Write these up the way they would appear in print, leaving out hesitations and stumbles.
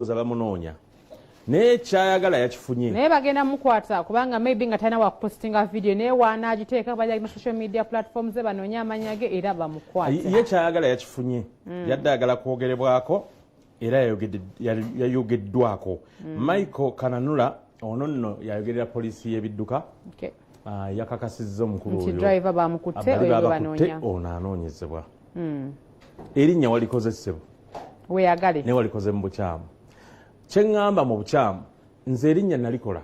bamunoonya naye kyayagala yakifunye naye bagenda mukwata kubanga maybe nga talina wakupostinga video naye waanaagiteeka bajagina social media platforms ze banoonya amanya ge era bamukwata ye kyayagala yakifunye yadde ayagala kwogerebwako era yayogeddwako Michael Kananula ono nno yayogerera poliisi y'ebidduka yakakasizza omukulu oyo driver bamukutte oyo banoonya ono anoonyezebwa erinnya walikozesebwa weeyagale ne walikoze mu bukyamu kyeŋŋamba mu bukyamu nze erinnya nalikola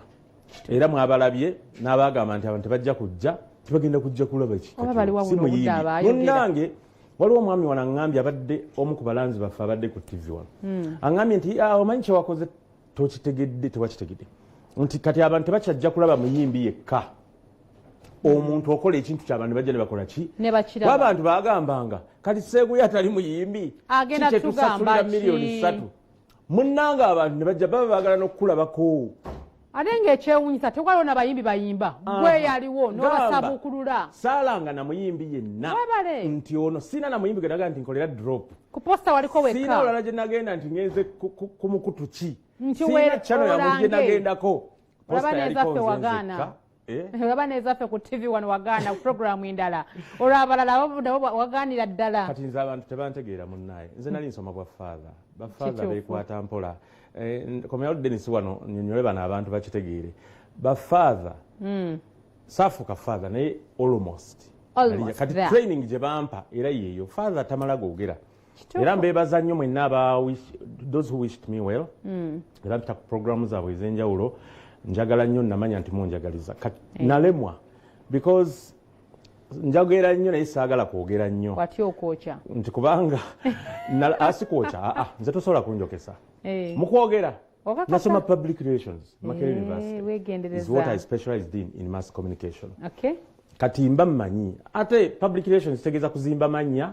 era mwabalabye n'abaagamba nti abantu tebajja kujja tibagenda kujja kulaba munnange waliwo omwami wano aŋŋambye abadde omu ku balanzi baffe abadde ku TV wano aŋŋambye nti omanyi kyewakoze tokitegedde tewakitegedde nti kati abantu tebakyajja kulaba muyimbi yekka omuntu okola ekintu ky'abantu bajja ne bakola ki kuba abantu baagambanga kati Seeguya atali muyimbi kikyetusasulira miliyoni 3 munnanga abantu ne bajja baba baagala n'okukulabako ate ng'ekyewuunyisa tekwaliwo n'abayimbi bayimba gwe yaliwo n'obasabukulula saalanga na muyimbi yenna nti ono siina na muyimbi genaga nti nkolera drop ku posta waliko wekka siina olala gye nagenda nti ngenze ku mukutu ki siina kyano yamu gye nagendako olaba nezaffe wagaana olaba nezaffe ku TV wano wagaana programu endala olwo abalala wagaanira ddala kati nze abantu tebantegeera munnaye nze nali nsoma bafaaza beekwata mpola komyawo Dennis wano nnyonnyole bano abantu bakitegeere bafaaza saafuuka faaza naye almost kati training gye bampa era yeeyo faaza tamala googera era mbeebaza nnyo mwenna those who wished me well era mpita ku programu zaabwe ez'enjawulo njagala nnyo namanya nti munjagaliza nalemwa because njagera nnyo naye saagala kwogera nnyo watya okwokya nti kubanga asikwokya nze tosobola kunjokesa mu kwogera nasoma public relations Makerere University is what I specialized in mass communication kati mba mmanyi ate public relations tegeeza kuzimba mannya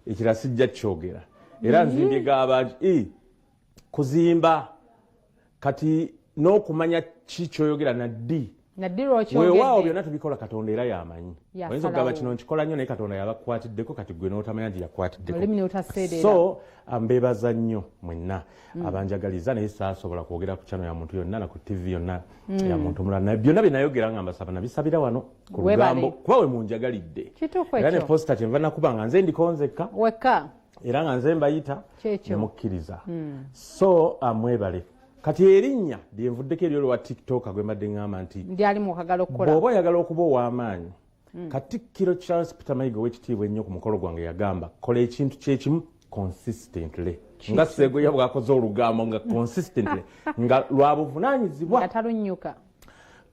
ekira sijja kyogera era nzimbye gaabangi kuzimba kati n'okumanya kikyoyogera naddi weewaawo byonna tubikola Katonda era yamanyi oyinza okugamba kino nkikola nnyo naye Katonda yabakwatiddeko kati gwe n'otamanya nti yakwatiddeko so mbeebaza nnyo mwenna abanjagaliza naye saasobola kwogera ku channel ya muntu yonna na ku TV yonna ya muntu mulala byonna bye nayogera nga mbasaba nabisabira wano ku lugambo kuba we munjagalidde era ne posta kyenva nakuba nga nze ndikonzekka wekka era nga nze mbayita ne mukkiriza so mwebale kati erinnya lyenvuddeko eryo lwa TikTok gwe mbadde ŋŋamba nti ndyali mwagala okukola bw'oba oyagala okuba ow'amaanyi Katikkiro Charles Peter Mayiga ow'ekitiibwa ennyo ku mukolo gwange yagamba kola ekintu kyekimu consistently nga Seeguya bw'akoze olugambo nga consistently nga lwa buvunaanyizibwa talunyuka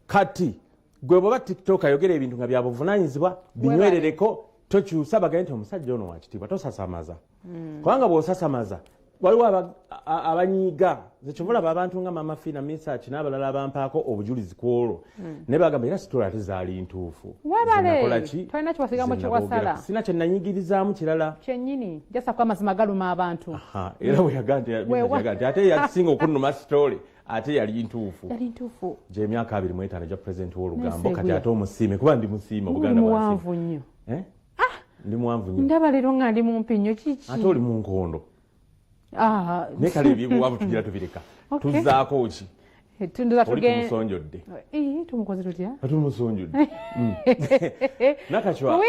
kati gwe bw'oba TikTok ayogera ebintu nga bya buvunaanyizibwa binywerereko tokyusa bagaye nti omusajja ono wa kitiibwa tosasamaza kubanga bw'osasamaza waliwo abanyiiga zekyovulaba abantu nga Mama Fina Misach n'abalala abampaako obujulizi ku olwo naye bagamba era sitoola ate zaali ntuufu tolina kiwasigamu kiwasala sina kye nanyigirizaamu kirala kyennyini jasa kuba amazima galuma abantu era weyaga nti ate yakisinga okunnuma sitoole ate yali ntuufu gy'emyaka 25 gya pulezidenti w'olugambo kati ate omusiime kuba ndi musiime Buganda muwanvu nnyo ndi muwanvu nnyo ndaba leero nga ndi mumpi nnyo kiki ate oli mu nkondo naye kale ebyebuwaavu tugira tubireka tuzzaako ki oli tumusonjodde tumukoze tutya tumusonjodde nakacwa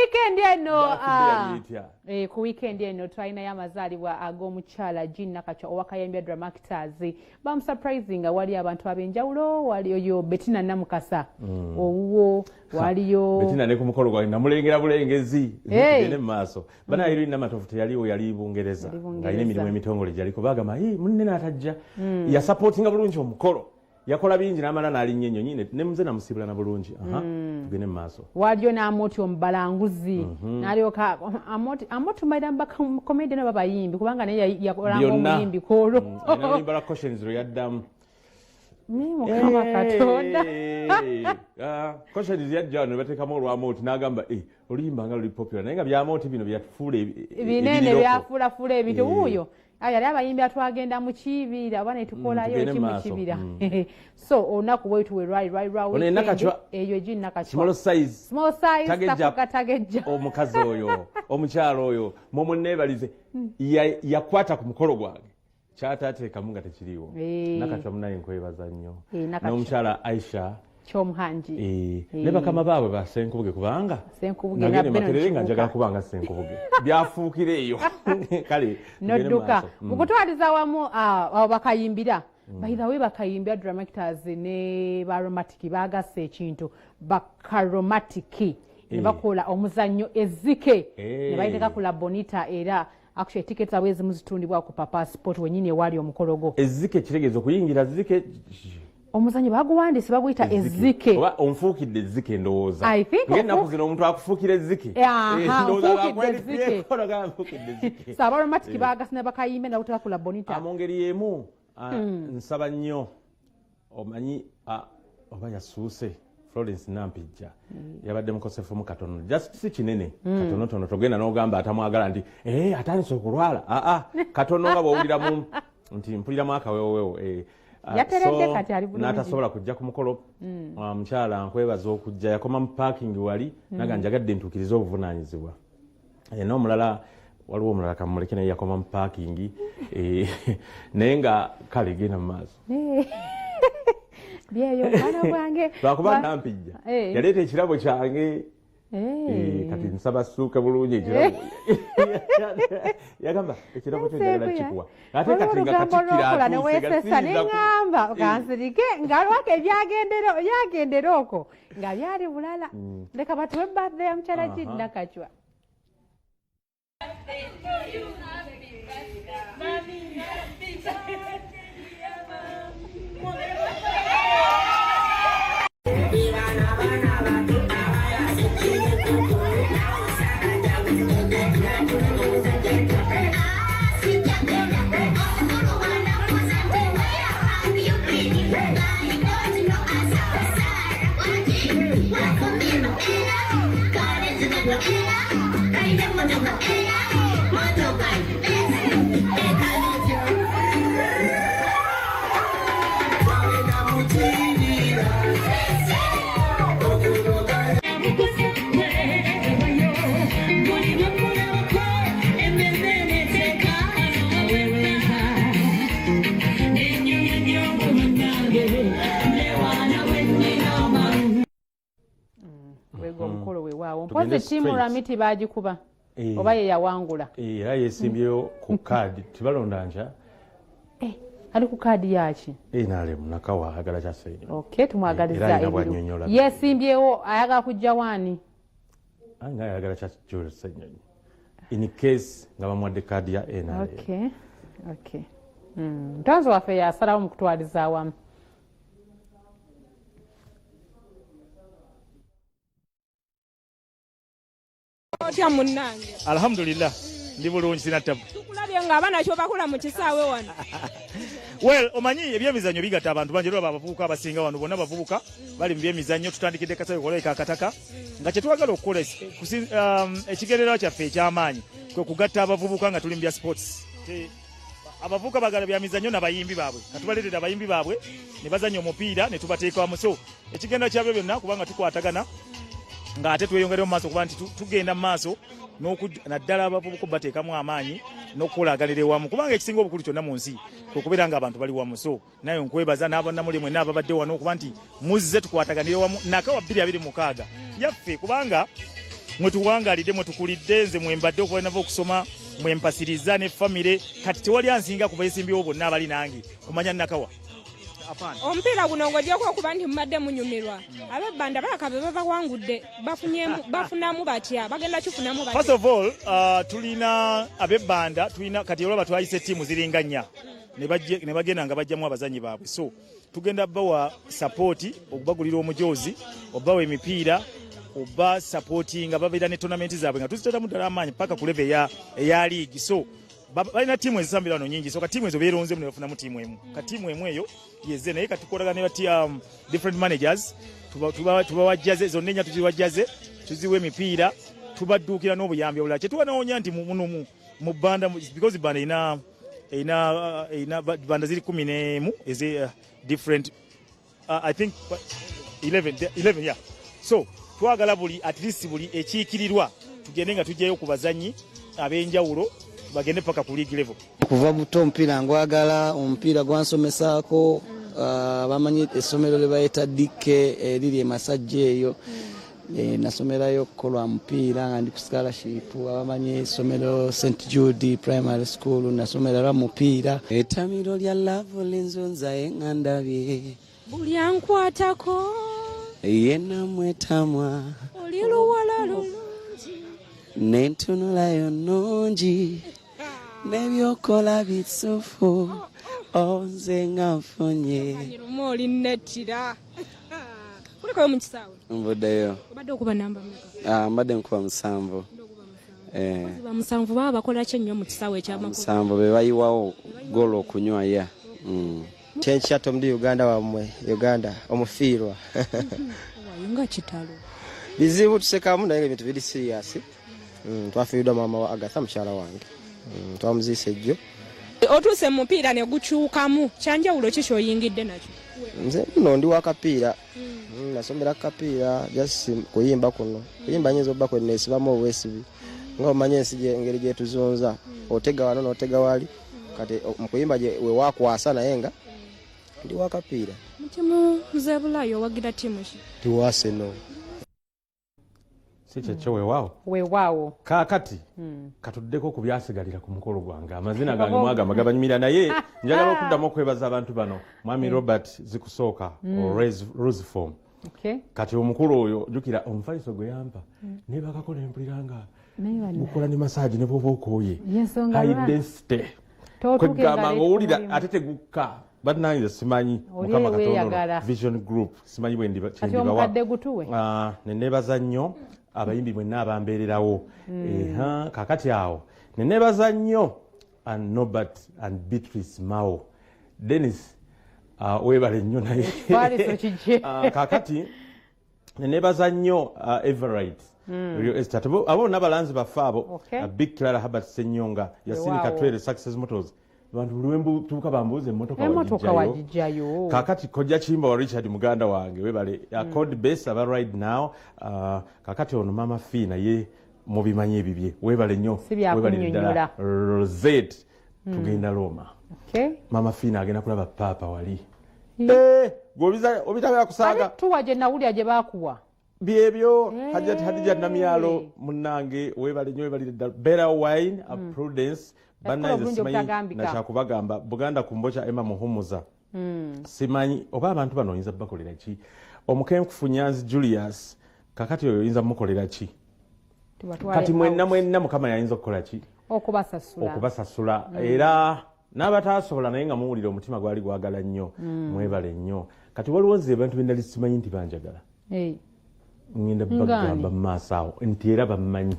ku weekend eno twalinayo amazaalibwa ag'omukyala Jean Nakacwa owakayembya Dramactors bamusurprisinga wali abantu ab'enjawulo waliyo Bettina Namukasa owuwo waliyo Bettina ne ku mukolo gwawe namulengera bulengezi tugende mu maaso banaayiro Namatovu teyaliwo yali Bungereza ng'alina emirimu emitongole gyaliko bagamba munne n'atajja yasapootinga bulungi omukolo yakola bingi n'amala n'alinnya ennyonyi ne muze namusibula na bulungi tugende mu maaso waliyo n'Amoti omubalanguzi n'alyoka Amoti mbaira bakomedian babayimbi kubanga naye yakolanga omuyimbi kwolwo oluyimba lwa Cautions lwe yaddamu Mukama Katonda Cautions yajja wano ne bateekamu olw'Amoti n'agamba oluyimba nga luli popular naye nga by'Amoti bino byafuula binene byafuulafuula ebintu wuuyo yali abayimbi atwagenda mu kibira oba ne tukolayo ki mu kibira so olunaku bwetu we lwali eyo Jean Nakacwa small size tagejja omukazi oyo omukyalo oyo mumuneebalize yakwata ku mukolo gwange kyatateekamu nga tekiriwo Nakachwa munaye nkwebaza nnyo n'omukyala Aisha Ky'omuhangi ne bakama baabwe ba Senkubuge kubanga nagende Makerere nga njagala kubanga Senkubuge byafuukira eyo kale nodduka mukutwaliza wamu abo bakayimbira bayibawe bakayimbira Dramators ne Baromatic baagasse ekintu bakaromatic ne bakola omuzannyo Ezzike ne bayiteka ku La Bonita era actually tickets awezi muzitundibwa ku Papa Sport wenyine wali omukologo Ezzike kiregezo kuyingira Ezzike omuzannyo baguwandise baguyita Ezzike oba onfuukidde Ezzike ndowooza I think nakuzina omuntu akufuukira Ezzike Abaromatic baagasina bakayimbe nakuteka ku La Bonita mu ngeri y'emu nsaba nnyo omanyi oba yasuuse Florence Nampijja yabadde mukosefu mu katono just si kinene katonotono togenda n'ogamba atamwagala nti atandise okulwala katono nga bw'owuliramu nti mpuliramu akawewowewo yateredde kati ali bulungi n'atasobola kujja ku mukolo mukyala nkwebaza okujja yakoma mu parking wali naga njagadde ntuukirize obuvunaanyizibwa n'omulala waliwo omulala kamuleke naye yakoma mu parking naye nga kale genda mu maaso byeyo mwana bwange lwakuba Nampijja yaleeta ekirabo kyange kati nsaba ssuuka bulungi ekirabo yagamba ekirabo kyo njagala kikuwa ate kati nga katikkira neweesesa neŋŋamba kansirike ngaalwako ebyagendera okwo nga byali bulala leka batuwe birthday ya mukyala ki Nakachwa omukolo weewaawo mpozi ttiimu Lwamiti baagikuba oba ye yawangula era yeesimbyeyo ku kaadi tibalonda nja ali ku kaadi yaki naalemu Nakawa ayagala Kyasenyo tumwagaliza ebiru yeesimbyewo ayagala kujja waani nga ayagala Kyasenyo in case nga bamuwadde kaadi ya NRM ntonzi waffe yasalawo mu kutwaliza awamu otya munnange alhamdulillah ndi bulungi sinattabu tukulabye ng'abaana kyo bakola mu kisaawe wano well omanyi ebyemizannyo bigatta abantu bangi lwaba abavubuka abasinga wano bonna bavubuka bali mu byemizannyo tutandikidde kasawe koleka akataka nga kyetwagala okukola ekigendererwa kyaffe eky'amaanyi kwe kugatta abavubuka nga tuli mu bya sports abavubuka bagala bya mizannyo n'abayimbi baabwe katubaleetera abayimbi baabwe ne bazannya omupiira ne tubateeka wamu so ekigendererwa kyabyo byonna kubanga tukwatagana nga ate tweyongere mu maaso kuba nti tugenda mu maaso naddala abavubuka bateekamu amaanyi n'okukolaganira ewamu kubanga ekisinga obukulu kyonna mu nsi kwekubeera nga abantu bali wamu so naye nkwebaza n'abannamule mwenna ababadde wano okuba nti muzze tukwataganire wamu Nakawa 2026 yaffe kubanga mwe tuwangalidde mwe tukulidde nze mwembadde okubanava okusoma mwempasiriza ne famire kati tewali ansinga kuba esimbyewo bonna abali nange omanya Nakawa omupiira guno ng'ogyeko okuba nti mumadde munyumirwa abebbanda balaka be babawangudde bafunamu batya bagenda kifunamu batya first of all tulina abebbanda tulina kati olaba twayise ttiimu ziringa nnya ne bagenda nga bajjamu abazanyi baabwe so tugenda bawa sapooti okubagulira omujoozi obawa emipiira oba sapooti nga babeera ne tonamenti zaabwe nga tuziteetamu ddala amaanyi paka ku leve eya liigi so balina tiimu ezisambira wano nyingi so katiimu ezo beeronzemu ne bafunamu tiimu emu katiimu emu eyo yeze naye katukolagana ne different managers tubawajjaze zonna ennya tuziwajjaze tuziwa emipiira tubadduukira n'obuyambi obulala kyetuwanoonya nti muno mu banda because banda erina banda ziri 11 eze different I think 11 yeah so twagala buli at least buli ekiikirirwa tugende nga tujjayo ku bazanyi ab'enjawulo bagende paka ku league level. Kuva buto omupiira ngwagala, omupiira gwansomesaako, bamanyi essomero lye bayita Dikke eriri Masajja eyo. Nasomerayo kukolwa mupiira nga ndi ku scholarship, abamanyi essomero St Jude Primary School nasomera mupiira. Ettamiro lya love linzonza engandabye buli ankwatako yenna mwetamwa oli luwala lulungi nentunulayo nnungi nebyokola bisufu onze nga nfunye lumu oli nettira kulekayo mu kisaawe mbuddeyo obadde okuba namba mmeka? Mbadde nkuba 7. Ba 7 baba bakola ki ennyo mu kisaawe ekyamakulu? 7 be bayiwawo golo okunywa ya Kyenkyato ndi Uganda wamwe Uganda omufiirwa wayunga kitalo bizibu tusekamu naye ebintu biri serious. Twafiiridwa mama wa Agatha mukyala wange twamuziise ejjo. Otuuse mupiira ne gukyukamu kyanjawulo ki kyoyingidde nakyo? Nze nno ndi wa kapiira nasomera kapiira just kuyimba kuno kuyimba nyinza obba kweneesibamu obwesibi nga omanyi ensi engeri gyetuzonza otega wano n'otega wali kati mu kuyimba gye we waakwasa naye nga ndi wa kapiira. Mutimu Mzee Bulayo wagira timu ki? Tiwase no si kyekyo weewaawo kaakati katuddeko ku byasigalira ku mukolo gwange amazina gange mwagamba gabanyumira naye njagala okuddamu okwebaza abantu bano mwami Robert Zikusooka Roseform. Kati omukulu oyo jukira omufaliso gwe yampa nebakako nempuliranga gukola ne massage ne bwoba okooye high density kwegamba ng'owulira ate tegukka bannange simanyi Mukama Katonda Vision Group simanyi bwendibawa nenebaza nnyo abayimbi mwenna abambeererawo kakati awo nenebaza nnyo and Norbert and Beatrice Mao Dennis webale nnyo naye kakati nenebaza nnyo Everite Rio Estate abo nabalanzi baffe abo Big Clara Herbert Senyonga Yasini Katwere Success Motors bantu luwembu tuka bambuze emotoka wajijjayo kakati kojja Chimba wa Richard muganda wange webale code base aba right now kakati ono mama Fina ye mubimanyi ebibye webale nnyo webale ddala Rosette tugenda Roma mama Fina agenda kulaba papa wali gobiza obitaba kusanga tuwaje nawulya gye bakuwa byebyo Hadija Namyalo munange webale nnyo webale ddala Better Wine Prudence banayize simanyi nakyakubagamba Buganda kumbocha Emma Muhumuza simanyi oba abantu bano oyinza bakolera ki omukenkufu Nyanzi Julius kakati oyo oyinza mukolera ki kati mwenna Mukama yayinza okukola ki okubasasula era n'abatasobola naye nga muwulira omutima gwali gwagala nnyo mwebale nnyo kati waliwo nze abantu bendali simanyi nti banjagala ngenda bagamba mu maaso awo nti era bammanyi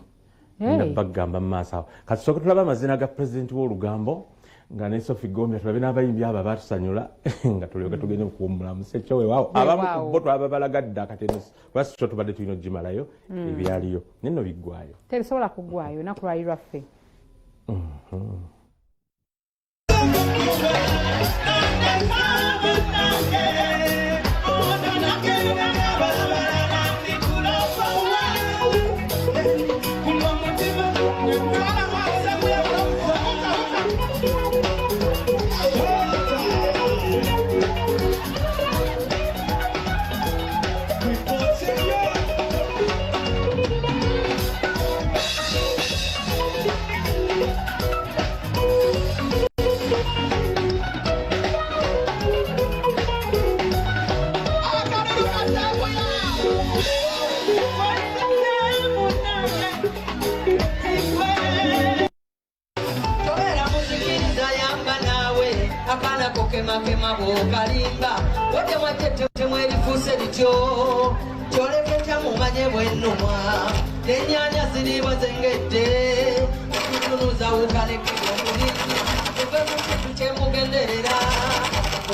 bagamba mu maaso awo kati soka tulaba amazina ga pulezidenti w'olugambo nga ne Sophie Gombe tulabe n'abayimbi abo batusanyula nga tulyoke tugende okuwummula musekyo weewaawo abamu ku bo twaba balagadde akatenesi lwasi kyo tubadde tulina okugimalayo ebyaliyo naye nno biggwayo tebisobola kuggwayo naku lwali lwaffe Kema bokalimba wote mwatete temwerifuse lityo kyoleketa mumanye bwennumwa n'ennyanya ziriba zengedde okutunuza wukalekebwa omulimi tuve mu kintu kyemugenderera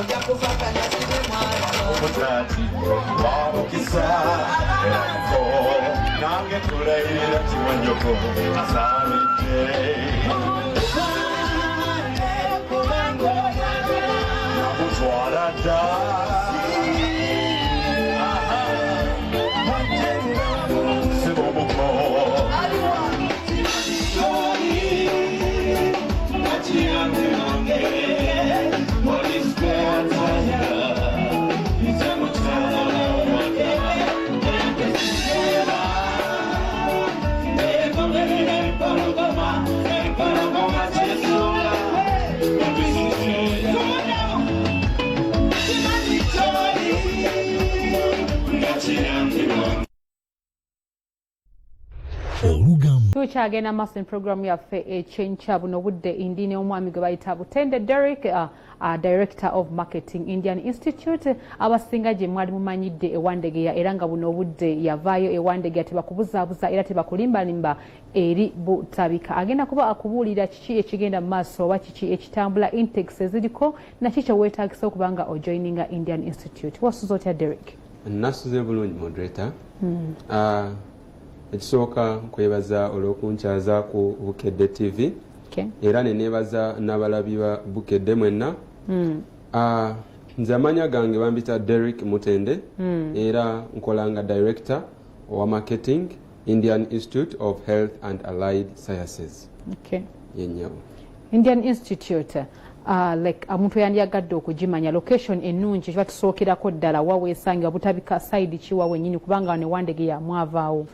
ojja kufakanya sibe mwana wamukisa erako nange tulayira kiwanyoko asaabidde tukyagenda maaso ne programu yaffe ekyenkya buno budde indine omwami gwe bayita Butende Derek, Director of Marketing Indian Institute. Abasinga gye mwali mumanyidde ewandegeya era nga buno obudde yavaayo ewandegeya tebakubuzaabuza era tebakulimbalimba eri butabika. Agenda kuba akubuulira kiki ekigenda mu maaso oba kiki ekitambula intakes eziriko na kiki weetaagisa okubanga ojoininga Indian Institute. Wasuza otya Derek? Nasuze bulungi moderator. Ekisooka kwebaza olw'okunkyaza ku Bukedde TV. Era ne neebaza n'abalabi ba Bukedde mwenna. Nze amanya gange bambita Derek Mutende era nkolanga Director wa Marketing Indian Institute of Health and Allied Sciences. Yenyewe. Indian Institute. Like omuntu yandiyagadde okugimanya location ennungi kiba tusookerako ddala waweesanga butabika side kiwa wennyini kubanga ne Wandegeya mwavaawo.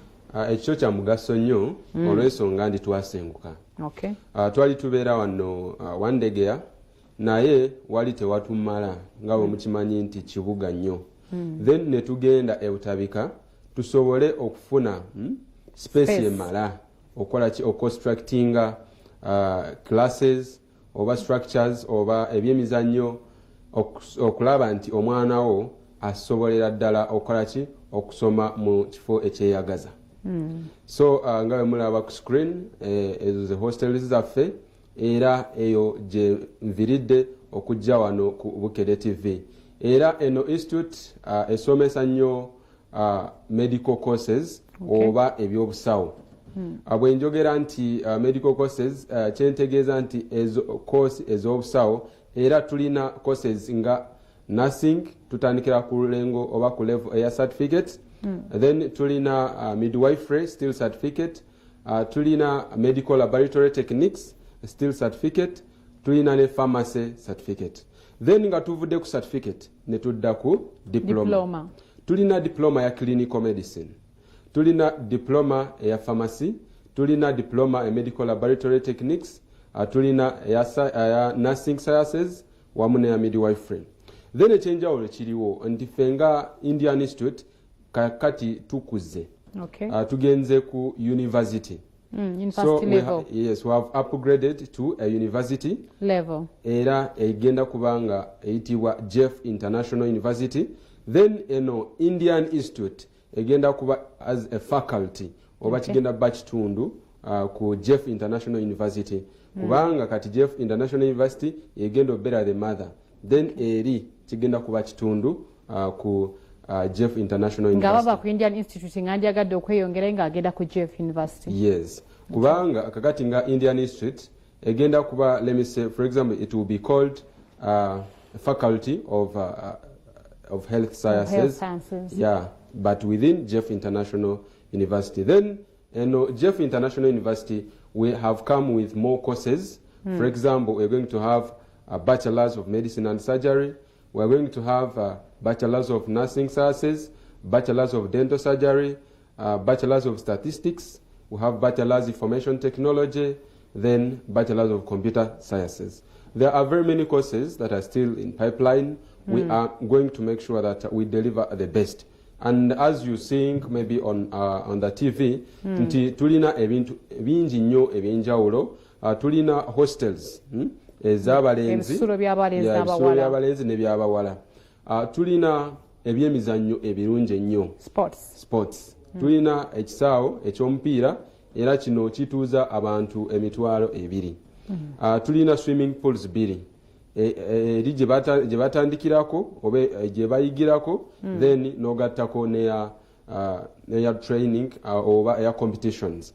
Ekyo kya mugaso nnyo olw'ensonga ndi twasenguka. Twali tubeera wano Wandegeya naye wali tewatumala nga bwe mukimanyi nti kibuga nnyo. Then ne tugenda ebutabika tusobole okufuna space emala okola ki oconstructinga classes oba structures oba ebyemizannyo okulaba nti omwana wo asobolera ddala okola ki okusoma mu kifo ekyeyagaza. So nga bwe mulaba ku screen ezo ze hostels zaffe era eyo gye nviridde okujja wano ku Bukedde TV. Era eno institute esomesa nnyo medical courses oba ebyobusawo. Bwe njogera nti medical courses kyentegeeza nti ezo course ez'obusawo era tulina courses nga nursing tutandikira ku lulengo oba ku level eya certificate. Then tulina midwifery still certificate. Tulina medical laboratory techniques still certificate. Tulina ne pharmacy certificate. Then nga tuvudde ku certificate ne tudda ku diploma. Tulina diploma ya clinical medicine. Tulina diploma ya pharmacy. Tulina diploma ya medical laboratory techniques. Tulina ya nursing sciences wamu ne ya midwifery. Then ekyenjawulo kiriwo nti fenga Indian Institute kakati tukuze. Tugenze ku university. University level. Yes, we have upgraded to a university level. Era egenda kubanga eyitibwa Jeff International University. Then Indian Institute egenda kuba as a faculty oba kigenda bakitundu ku Jeff International University. Kubanga kati Jeff International University egenda obera the mother. Then eri kigenda kuba kitundu ku Jeff International University. Ngababa ku Indian Institute ngandi agadde okweyongera nga agenda ku Jeff University. Yes. Kubanga kakati nga Indian Institute egenda kuba, let me say for example, it will be called Faculty of Health Sciences. Health Sciences. Yeah, but within Jeff International University. Then Jeff International University we have come with more courses. For example, we're going to have a Bachelor's of Medicine and Surgery. We're going to have Bachelor's of Nursing Sciences, Bachelor's of Dental Surgery, Bachelor's of Statistics. We have Bachelor's Information Technology, then Bachelor's of Computer Sciences. There are very many courses that are still in pipeline. We are going to make sure that we deliver the best. And as you seeing maybe on the TV, tulina ebintu bingi nnyo ebyenjawulo. Tulina hostels ez'abalenzi, ebisulo by'abalenzi n'ebyabawala. Tulina ebyemizannyo ebirungi ennyo, sports. Tulina ekisaawo ekyomupiira era kino kituuza abantu emitwalo 2. Tulina swimming pools 2 eri gye batandikirako oba gye bayigirako, then n'ogattako neya training oba eya competitions.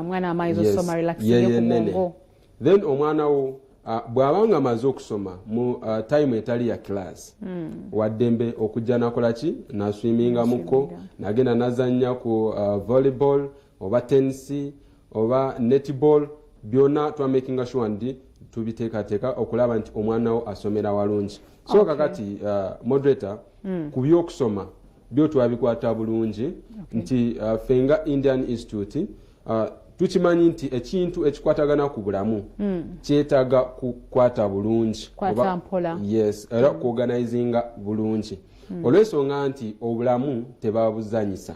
Mwana amaizi osoma relaxing ku bwongo. Then omwana wo bw'abanga amaze okusoma mu time etali ya class waddembe okujja nakola ki naswiminga muko nagenda nazannya ku volleyball oba tennis oba netball, byonna twa making sure ndi tubiteekateeka okulaba nti omwana wo asomera walungi. So kakati moderator ku by'okusoma byo twabikwata bulungi nti fenga Indian Institute tukimanyi nti ekintu ekikwatagana ku bulamu kyetaaga kukwata bulungi yes era kuorganizinga bulungi olw'ensonga nti obulamu tebabuzanyisa.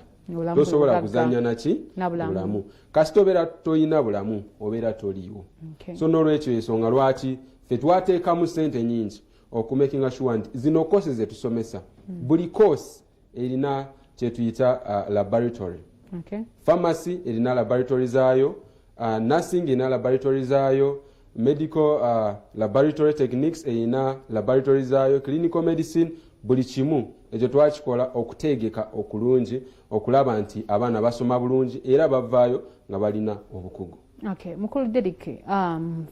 tosobola kuzanya naki bulamu kasita obeera toyina bulamu obeera toliiwo so n'olwekyo ensonga lwaki ffe twateekamu ssente nyingi okumakinga sure nti zino koosi ze tusomesa buli koosi erina kyetuyita laboratory pharmacy erina laboratory zaayo nursing erina laboratory zaayo medical laboratory techniques erina laboratory zaayo clinical medicine buli kimu ekyo twakikola okuteegeka okulungi okulaba nti abaana basoma bulungi era bavaayo nga balina obukugu. Mukulu Derrick,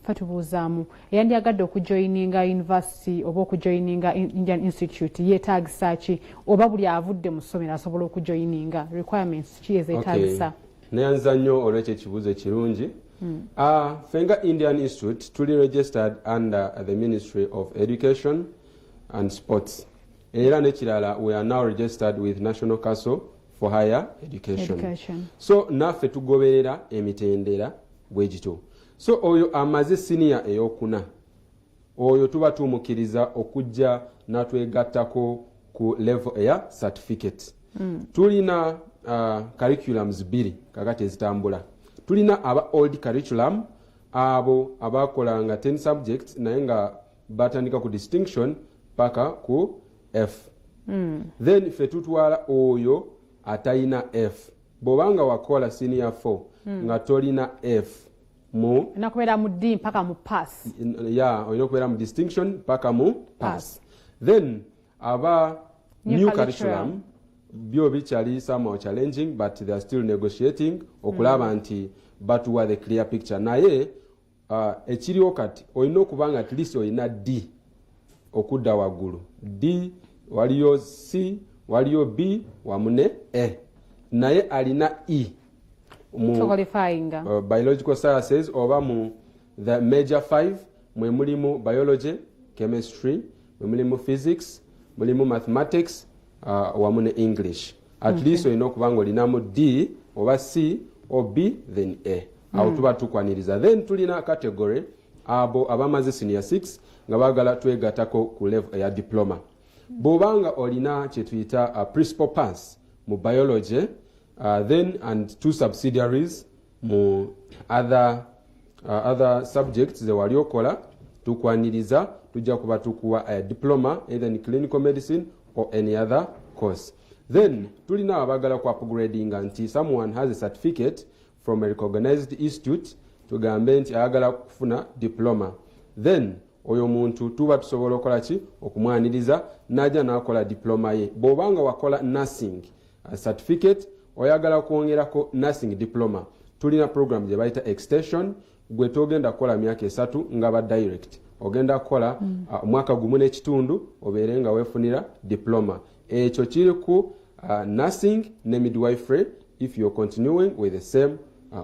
fatubuuzaamu eyandyagadde okujoyininga university oba okujoyininga Indian Institute yeetaagisa ki oba buli avudde mu ssomero asobola okujoyininga requirements ki ezeetaagisa? Neyanza nnyo olw'ekyo ekibuuzo ekirungi. Fenga Indian Institute tuli registered under the Ministry of Education and Sports. Era nekirala we are now registered with National Council for Higher Education. So naffe tugoberera emitendera bwegito. So oyo amaze senior eyokuna oyo tuba tumukiriza okujja natwegattako ku level eya certificate. Tulina curriculums 2 kakati ezitambula. Tulina aba old curriculum abo abakolanga 10 subjects naye nga batandika ku distinction paka ku F. Then ffe tutwala oyo atayina F. Bobanga wakola senior 4 nga tolina F mu nakubeera mu D mpaka mu pass. Olina okubeera mu distinction paka mu pass. Then aba new curriculum byo bikyali somehow challenging but they are still negotiating okulaba nti batuwa the clear picture. Naye ekiriwo kati olina okubanga at least olina D okudda waggulu. D waliyo C waliyo B wamune E. Naye alina E mu biological sciences oba mu the major 5 mwe mulimu biology, chemistry, mwe mulimu physics, mulimu mathematics wamune English. At least olina okubanga olinamu D oba C o B then A. Awo tuba tukwaniriza. Then tulina category abo abamaze senior 6 nga bagala twegatako ku level ya diploma. Bobanga olina kyetuyita principal pass mu biology then and 2 subsidiaries mu other subjects ze wali okola tukwaniriza tujja kuba tukuwa diploma either in clinical medicine or any other course. Then tulina abagala ku upgrading nti someone has a certificate from a recognized institute tugambe nti ayagala kufuna diploma. Then oyo muntu tuba tusobola okola ki okumwaniriza naja nakola diploma ye. Bobanga wakola nursing certificate oyagala kwongerako nursing diploma tulina program je bayita extension gwe togenda kola myaka 3 nga ba direct ogenda kola mwaka gumu n'ekitundu obeere nga wefunira diploma. Ekyo kiri ku nursing ne midwifery if you're continuing with the same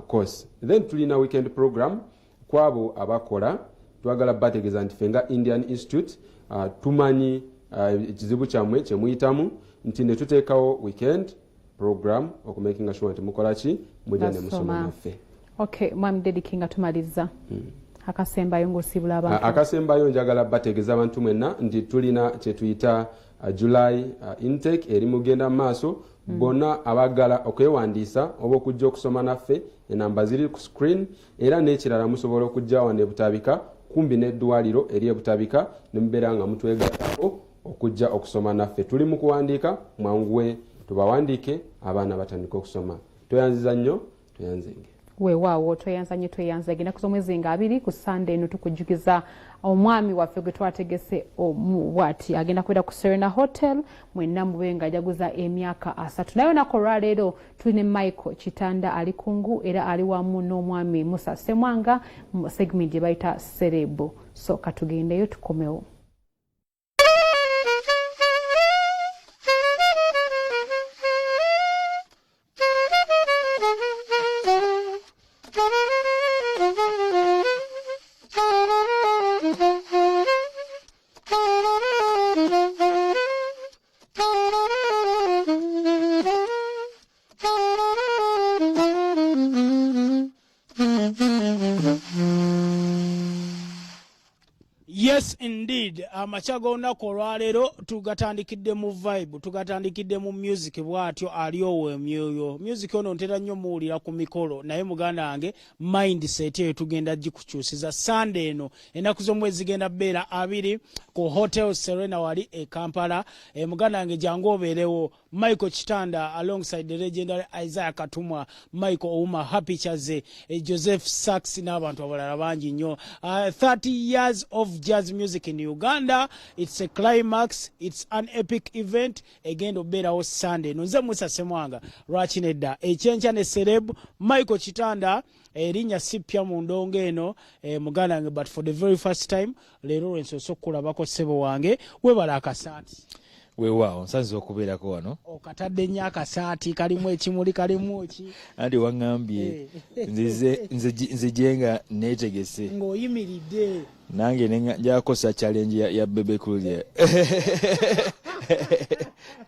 course. Then tulina weekend program kwabo abakola twagala bategeeza nti fenga Indian Institute tumanyi ekizibu kyamwe kyemuyitamu nti ne tuteekawo weekend program okumakinga sure nti mukola ki mujja ne musoma naffe. Mwami Derrick nga tumaliza akasembayo ng'osibula abantu. Akasembayo njagala bategeeza abantu mwenna nti tulina kyetuyita July intake eri mugenda maaso bona abagala okwewandiisa oba okujja okusoma naffe enamba ziri ku screen era n'ekirala musobola okujja wane butabika kumbi n'eddwaliro eri ebutabika ne mubeera nga mutwegattako okujja okusoma naffe. Tuli mu kuwandiika mwanguwe tubawandiike abaana batandika okusoma. Toyanziza nnyo toyanzenge. Weewaawo toyanza nnyo toyanzenge. Ennaku z'omwezi nga 2 ku Sunday eno tukujjukiza omwami waffe gwe twategese bw'ati agenda kubeera ku Serena Hotel mwenna mube nga ajaguza emyaka 3. Naye olunaku olwaleero tulina Michael Kitanda ali kungu era ali wamu n'omwami Musa Semwanga mu segment gye bayita Serebo. So katugendeyo tukomewo. Yes indeed. Amachago olunaku olwaleero tugatandikidde mu vibe, tugatandikidde mu music bwatyo aliyo emyoyo. Music ono ntera nnyo muwulira ku mikolo naye muganda wange mindset eyo tugenda gikukyusiza Sunday eno ennaku z'omwezi genda bbeera 2 ku Hotel Serena wali e Kampala. Muganda wange jangu obeerewo. Michael Chitanda alongside the legendary Isaiah Katumwa, Michael Ouma, Happy Chaze, Joseph Sachs n'abantu abalala bangi nnyo. 30 years of jazz music in Uganda. It's a climax. It's an epic event. Egendo beerawo Sunday. Nze Musa Semwanga lwaki nedda ekyenkya ne celeb Michael Chitanda erinnya sipya mu ndongo eno muganda wange, but for the very first time leero lwensoose okulabako ssebo wange webala akasaati. Weewaawo nsanze okubeerako wano. Okatadde nnyo akasaati kalimu ekimuli kalimu ki. Andi waŋŋambye nze jenga neetegese. Ng'oyimiridde. Nange njakosa challenge ya Bebe Cool.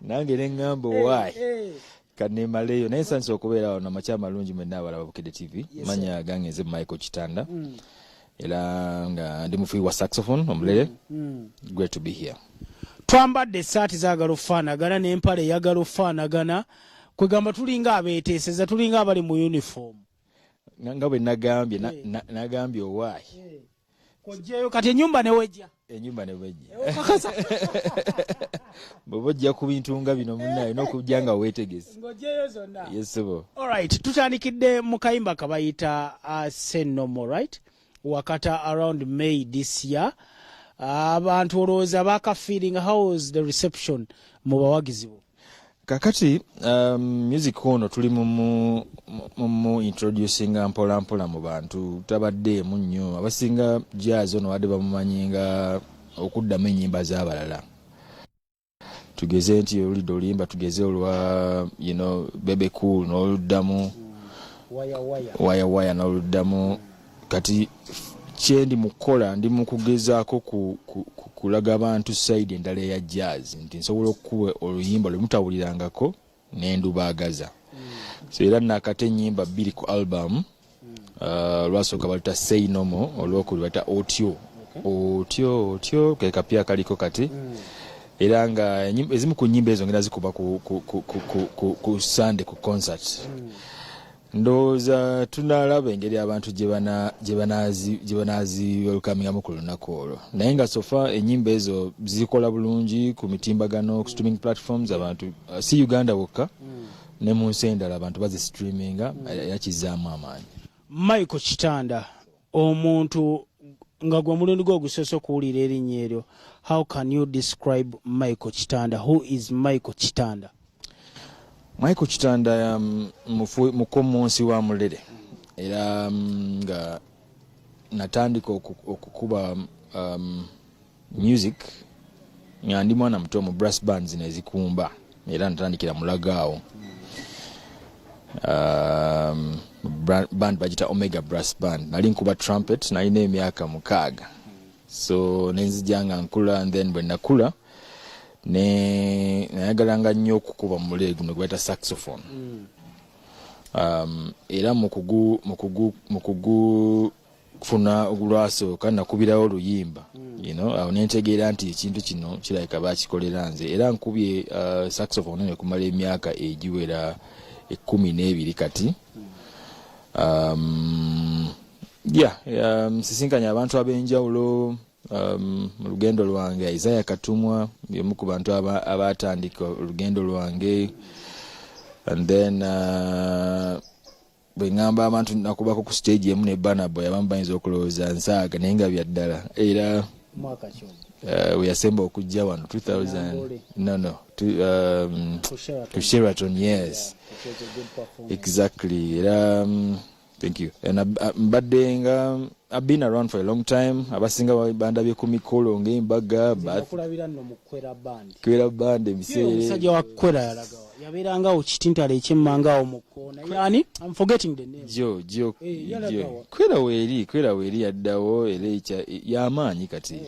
Nange neŋŋamba why. Kanemaleyo naye nsanze okubeera wano amakya amalungi mwenna abalaba Bukedde TV. Manya gange nze Michael Chitanda. Era nga ndi mufuyi wa saxophone omulere. Great to be here. Twambadde essaati zaagala okufaanagana n'empale eyagala okufaanagana kwegamba tulinga abeeteeseza tulinga abali mu uniform. Nga bwe nagambye owaayi. Kojjeeyo kati ennyumba ne wejja. Ennyumba ne wejja. Bw'oba ojja ku bintu nga bino munnaye olina okujja nga weetegese. Ng'ojjeeyo zonna. Yes bo. Alright, tutandikidde mu kayimba kabayita Say No More, right? Wakata around May this year. Abantu olowooza baaka feeling how was the reception mu bawagizi bo? Kakati music ono tuli mu introducing mpola mpola mu bantu tabadde mu nnyo abasinga jazz ono wadde bamumanyinga okuddamu ennyimba z'abalala. Tugeze nti oludda oluyimba tugeze olwa Bebe Cool n'oluddamu waya n'oluddamu kati kyendi mukola ndi mukugezaako kulaga abantu side endala ya jazz nti nsobola okukuwa oluyimba lwe mutawulirangako n'endubaagaza. So era nakate ennyimba 2 ku album. Lwasooka balita Say No More, olwokuli balita Otyo ke kapya kaliko kati. Era nga ezimu ku nnyimba ezo ngenda zikuba ku Sunday ku concert. Ndowooza tunalaba engeri abantu gye banaazi welcomingamu ku lunaku olwo. Naye nga sofa ennyimba ezo zikola bulungi ku mitimbagano ku streaming platforms abantu si Uganda wokka ne mu nsi endala abantu bazistreaminga yakizaamu amaanyi. Michael Chitanda omuntu nga gwe mulundi gwo gusoose okuwulira erinnya eryo, how can you describe Michael Chitanda? Who is Michael Chitanda? Michael Chitanda mukomonsi wa mulere era nga natandika okukuba music nga ndi mwana muto mu brass bands nezikumba era natandikira mulagaawo band bagita Omega Brass Band. Nali nkuba trumpet nalina emyaka 6 so nenzijanga nkula and then bwe nakula nayagalanga nnyo okukuba mu mulere guno gweta saxophone. Era mukugu kufuna olwasooka nakubirawo oluyimba awo nentegeera nti ekintu kino kirabika bakikolera nze era nkubye saxophone ne kumala emyaka egiwera 12 kati. Sisinkanya abantu ab'enjawulo mu lugendo lwange. Isaiah Katumwa y'omu ku bantu abatandika olugendo lwange, and then bwe ngamba abantu nakubako ku stage emu ne Banabo yabamu bayinza okulowooza nsaaga naye nga bya ddala era we yasemba okujja wano 2000 to Sheraton. Yes, exactly. Era thank you. And I've been around for a long time. Abasinga bandabye ku mikolo ng'embaga bakulabira nno mu Kwera band ebiseera musajja wa Kwera yalaga yabeeranga okitintala ekyemmanga omukona yani I'm forgetting the name jo Kwera weeri yaddawo era y'amaanyi kati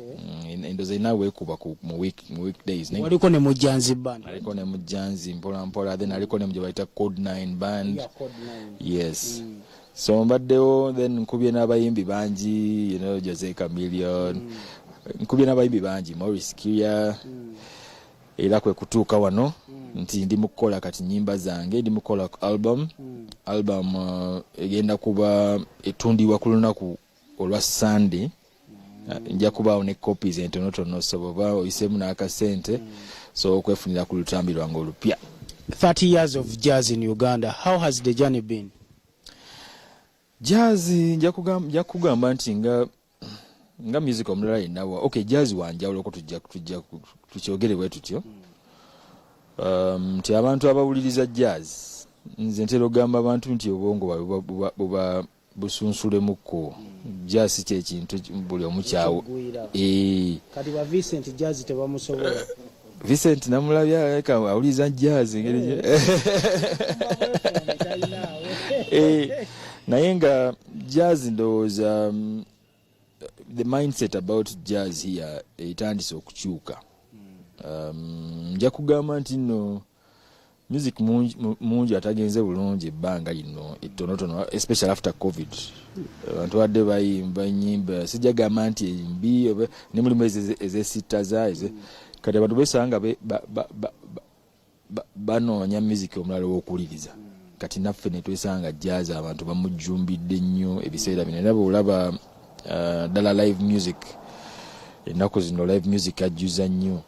endoza inawe kuba mu weekdays waliko ne Mujanzi band aliko ne Mujanzi mpola then aliko ne mjebaita Code 9 band. Yes. So mbaddewo then nkubye n'abayimbi bangi Jose Chameleon nkubye n'abayimbi bangi Maurice Kia era kwe kutuuka wano nti ndi mukola kati nyimba zange ndi mukola album egenda kuba etundibwa ku lunaku olwa Sunday nja kubaawo ne copies entonotono so baba oyisemu n'akasente so okwefunira ku lutambi lwange olupya. 30 years of jazz in Uganda, how has the journey been? Jazz nja kugamba nti nga music omulala inawa okay jazz wanjawulo ko tujja tukyogere bwe tutyo nti abantu abawuliriza jazz nze ntero gamba abantu nti obwongo buba busunsulemuko jazz kye kintu buli omukyawo kati ba Vincent jazz tebamusobola Vincent namulabya eka awuliza jazz ngeri naye nga jazz ndowooza the mindset about jazz here etandise okukyuka. Nja kugamba nti no music mungi atagenze bulungi ebbanga lino ettonotono especially after covid abantu badde bayimba nyimba sijagamba nti embi ne mulimu ezesita zaize kati abantu besanga banoonya music omulala w'okuwuliriza kati naffe ne twesanga jazz abantu bamujumbidde nnyo ebiseera bino era bw'olaba ddala live music ennaku zino live music ajjuza nnyo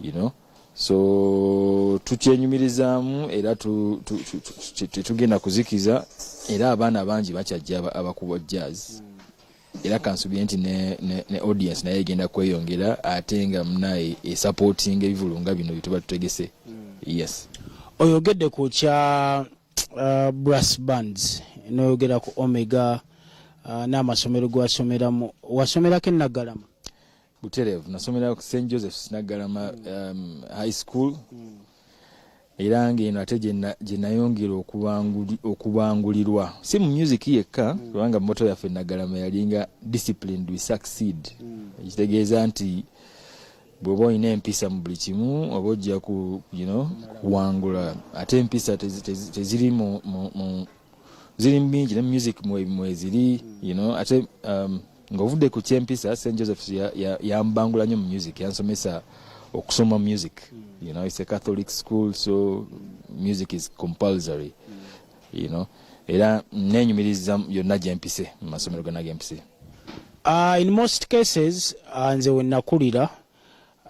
you know so tukyenyumirizaamu era tetugenda kuzikiza era abaana bangi bakyajja abakuba jazz era kansubye nti ne audience naye egenda kweyongera ate nga munaye esupporting ebivulunga bino bituba tutegese. Yes, oyogedde ku kya brass bands noyogera ku Omega n'amasomero gwasomeramu wasomerako e Naggalama? Buterevu nasomera ku St. Joseph's Naggalama high school era ng'eno ate gye nayongera okubangulirwa si mu music yekka kubanga motto yaffe Naggalama yalinga disciplined we succeed ekitegeeza nti bw'oba olina empisa mu buli kimu oba ojja kuwangula ate empisa teziri ziri bingi ne music mweziri ate ng'ovudde ku kyempisa St. Joseph's yambangula nnyo mu music yansomesa okusoma music it's a Catholic school so music is compulsory era nenyumiriza yonna gyempise mu masomero gonna gyempise. In most cases nze wenakulira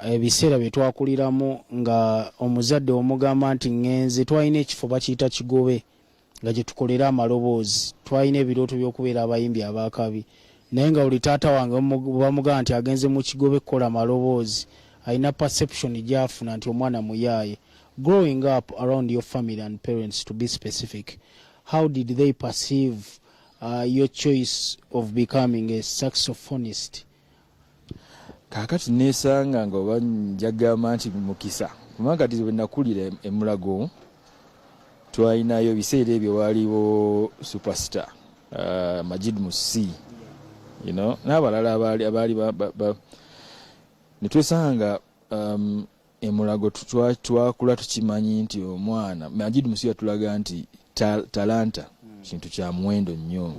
ebiseera bye twakuliramu nga omuzadde omugamba nti ngenze twalina ekifo bakiyita Kigobe nga gye tukolera amaloboozi twalina ebirooto by'okubeera abayimbi abakabi naye nga buli taata wange bamugamba nti agenze mu Kigobe kukola amaloboozi alina perception gyafuna nti omwana muyaaye. Growing up around your family and parents to be specific, how did they perceive your choice of becoming a saxophonist? Kakati nesanga nga oba njagamba nti mukisa kubanga kati bwe nakulira e Mulago twalinayo biseera ebyo waaliwo superstar Majid Musi n'abalala abaali netwesanga e Mulago twakula tukimanyi nti omwana Majid Musi yatulaga nti talanta kintu kya muwendo nnyo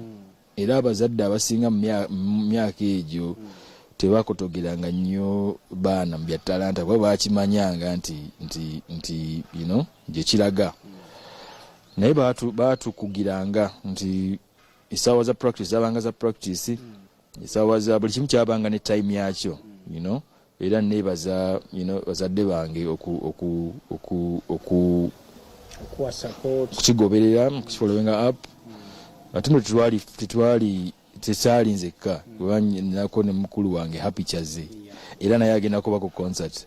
era abazadde abasinga mu myaka egyo tebakotogeranga nnyo baana mu bya talanta kuba bakimanyanga nti gye kiraga naye baatukugiranga nti essaawa za practice zabanga za practice essaawa za buli kimu kyabanga ne time yakyo era nebaza bazadde bange okukigoberera kukifollowinga up ate tetwali nzekka kuba nako ne mukulu wange Happy Chaze era naye agenda kuba ku concert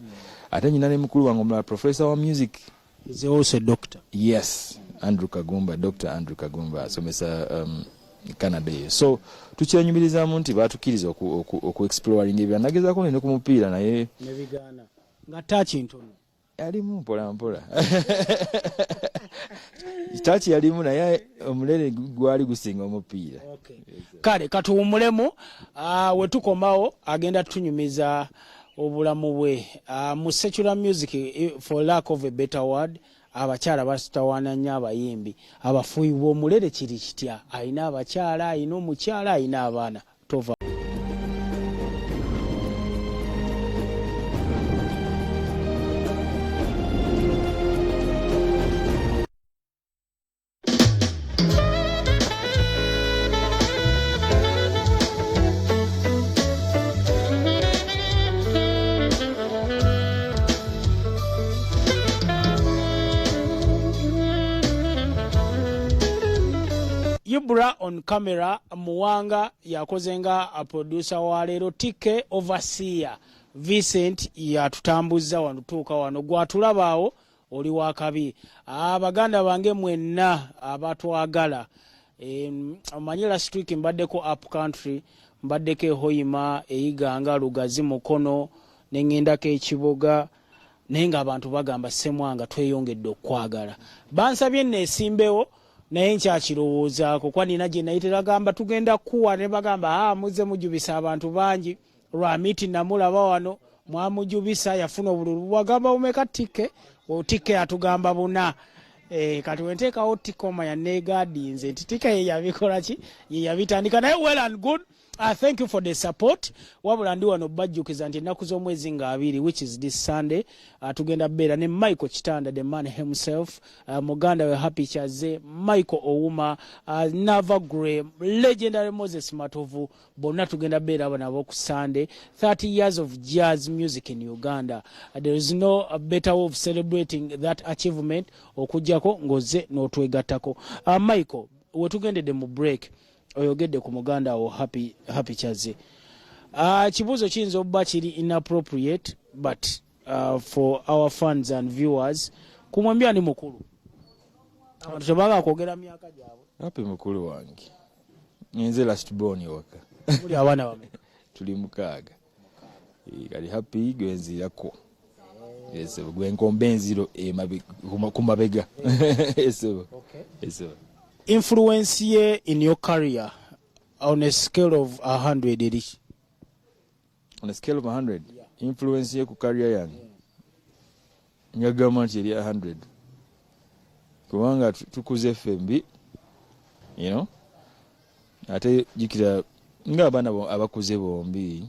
ate nyina ne mukulu wange omulala professor wa music is also doctor. Yes, Dr. Andrew Kagumba asomesa Canada so tukyenyumirizamu nti batukkiriza okuexploring ebyo nagezaako nene ku mupiira naye nebigaana nga tachi ntono yalimu mpola tachi yalimu naye omulere gwali gusinga omupiira. Kale katuwumulemu wetukomawo agenda tunyumiza obulamu bwe mu secular music for lack of a better word abakyala basitawana nnyo abayimbi abafuuyi b'omulere kiri kitya alina abakyala alina omukyala alina abaana tova Debra on camera, Muwanga yakozenga a producer wa leero, TK overseer Vincent yatutambuza wano tuuka wano gwatulabaawo oli wakabi. Abaganda bange mwenna abatwagala omanyi last week mbaddeko up country, mbaddeko ehoyima eyiganga lugazi mukono nengendako ekiboga naye nga abantu bagamba Ssemwanga tweyongedde okwagala. Bansabye neesimbewo naye nkyakirowoozaako kwa nina gye nayitera gamba tugenda kuwa ne bagamba muze mujubisa abantu bangi lwamiti namulaba wano mwamujubisa yafuna obululu wagamba umeka tike otike atugamba buna kati wenteekawo tikoma ya negadinze nti tika ye yabikola ki ye yabitandika naye well and good. Thank you for the support. Wabula ndi wano bajjukiza nti ennaku z'omwezi nga 2 which is this Sunday tugenda beera ne Michael Kitanda the man himself, muganda we Happy Chaze, Michael Ouma, Nava Gray, legendary Moses Matovu, bonna tugenda beera nabo ku Sunday. 30 years of jazz music in Uganda. There is no better way of celebrating that achievement okujjako ngoze n'otwegattako. Michael, we tugendedde mu break oyogedde ku muganda wo Happy Chaze. Kibuuzo kiyinza okuba kiri inappropriate but for our fans and viewers kumwambia ni mukulu abantu tebaga kwogera myaka gyabwe. Happy mukulu wange nze last born waka muli abaana bame tuli mukaaga kali Happy gwenzirako esebo gwenkombenziro kumabega esebo esebo. Influence ye in your career on a scale of 100 erish? On a scale of 100? Yeah. Influence ye ku career yange? Nyagama nti eri 100. Kubanga tukuze FMB, you know? Ate jikira nga abana abakuze bombi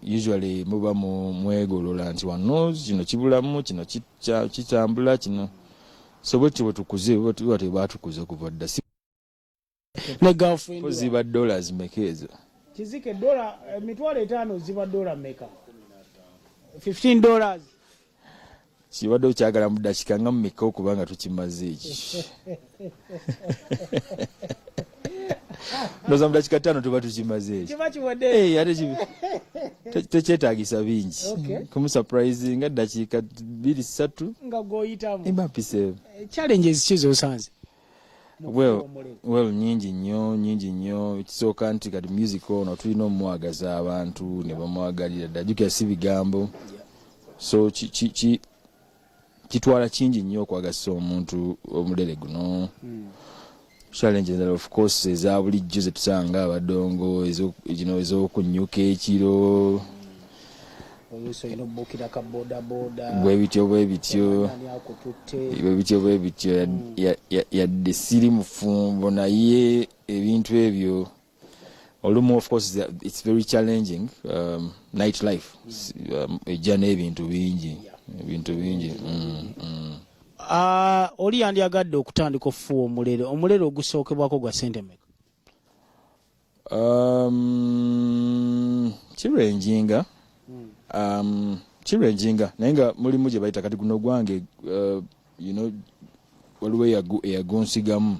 usually muba mwegolola nti wano kino kibulamu kino kitambula kino. So bwe tukuze bwe batukuze kuva dda ne girlfriend ziba dollars mekeza kizike dola mitwalo 5 ziba dola meka $15 kibadde kyagala mu dakika nga mmeka okubanga tukimaze eki noza mu dakika 5 tuba tukimaze eki kiba kiwadde ate tekyetaagisa bingi kumu surprise nga dakika 2-3 nga goyitamu impise challenges kizo sanze. Well nyingi nnyo ekisooka nti kati music ono tulina omwagaza abantu ne bamwagalira ddajuka si bigambo so kitwala kingi nnyo okwagasa omuntu omulere guno. Challenges that of course eza bulijjo zetusanga abadongo ez'okunyuka ekiro bwebityo yadde siri mufumbo naye ebintu ebyo olumu of course it's very challenging night life ejja n'ebintu bingi oli yandyagadde okutandika ofuwa omulere ogusookebwako gwa sente meka? Kirenjinga naye nga mulimu gye bayita kati guno gwange waliwo eyagonsigamu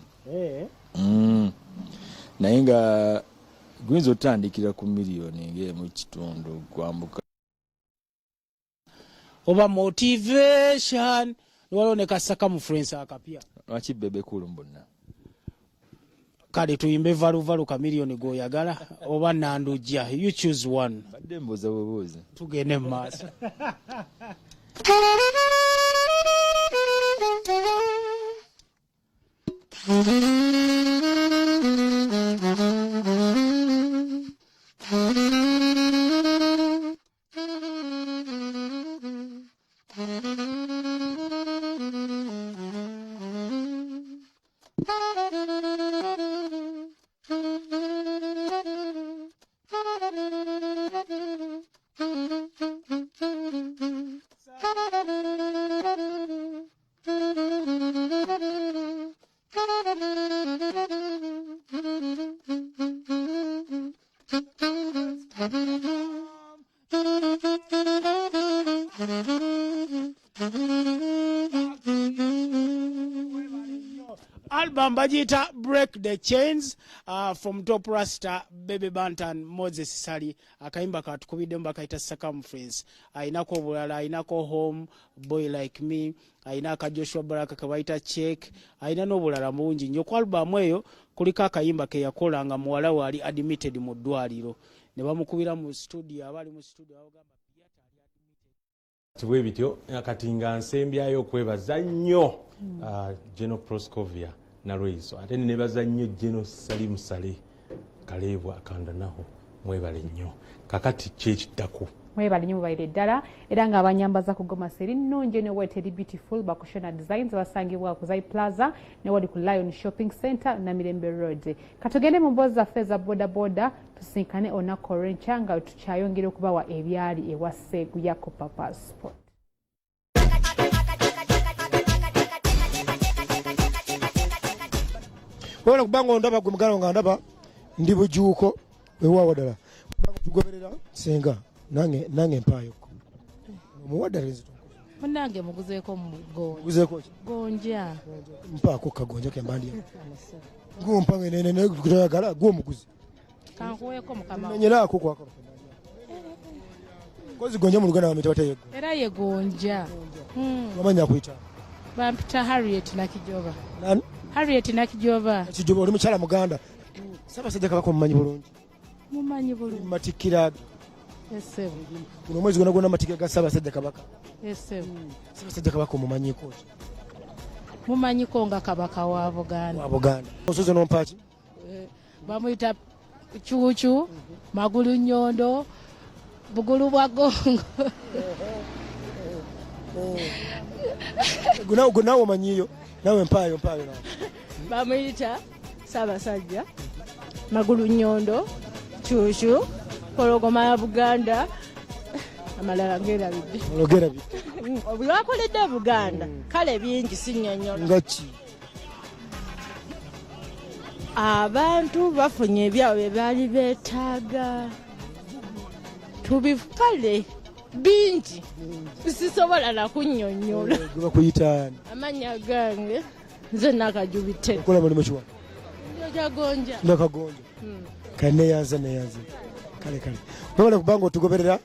naye nga guyinza otandikira ku miliyoni ng'emu kitundu kwambuka oba motivation waliwo ne kasaka mu friends akapya lwaki bebe kulu mbonna kale tuyimbe valuvalu ka miliyoni goyagala oba nandujja you choose one badde mboza boboza tugende mu maaso album bagiyita Break the Chains from Top Rasta, Baby Bantan, Moses Sali. Akayimba katukubiddemu bakayita Circumference. Ayinako obulala, ayinako Home, Boy Like Me, ayinaka Joshua Baraka kabayita Check, ayina n'obulala mungi nnyo. Ku album eyo kuliko akayimba ke yakola nga muwala we ali admitted mu ddwaliro. Ne bamukubira mu studio, abali mu studio abagamba Tiwe bityo kati nga nsembyayo okwebaza nnyo Geno Proscovia na Loiso ate nebaza nnyo Geno Salim Sale Kalebwa akandanaho mwebale nnyo kakati kyekitako mwebale nnyo mubaire ddala era nga abanyambaza ku Goma Seri nnungi ne weteri beautiful Bakushona Designs basangibwa ku Zai Plaza ne wali ku Lion Shopping Center na Mirembe Road. Katugende mu mbozi zaffe za boda boda tusinkane Onako Rencha nga tukyayongera okubawa ebyali ewa Segu yako Papa Sport. Wala kubango ndaba gwe mugalo nga ndaba ndi bujuuko wewawa ddala tugoberera senga nange mpayo muwadalizo munange muguzeeko mugonja muguzeeko gonja mpako kagonja kembandi gumpange nene kutayagala gwo muguzi kankuweko mukama menyerako kwako kozi gonja mu Luganda bamita batayego era ye gonja wamanya kuita bampita Harriet Nakijova nani Harriet Nakijova Nakijova oli mukyala Muganda Ssaabasajja Kabaka mumanyi bulungi matikira Esebo kuno mwezi gona matikira ga Ssaabasajja Kabaka Esebo Ssaabasajja Kabaka mumanyiko mumanyiko nga Kabaka wa Buganda osoze nompaki bamuyita Chuchu Magulu Nyondo Bugulu bwa Gongo guna omanyiyo nawe mpayo nawe bamuyita Ssaabasajja Magulu Nyondo Chuchu Pologoma ya Buganda amalala ngera bidde obulwakoledde Buganda kale bingi sinnyonnyola ngaki abantu bafunye ebyabwe bali beetaaga tubikale bingi sisobola na kunnyonnyola bakuyitaani amanya gange nze nakajubite okola mulimu kiwa jagonja nakagonja kaneyaza kale wabala kubanga otugoberera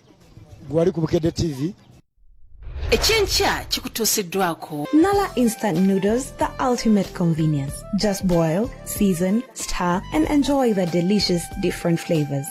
gwali ku Bukedde TV ekyenkya kikutuusiddwako Nala Instant Noodles, the ultimate convenience. Just boil, season, stir and enjoy the delicious different flavors.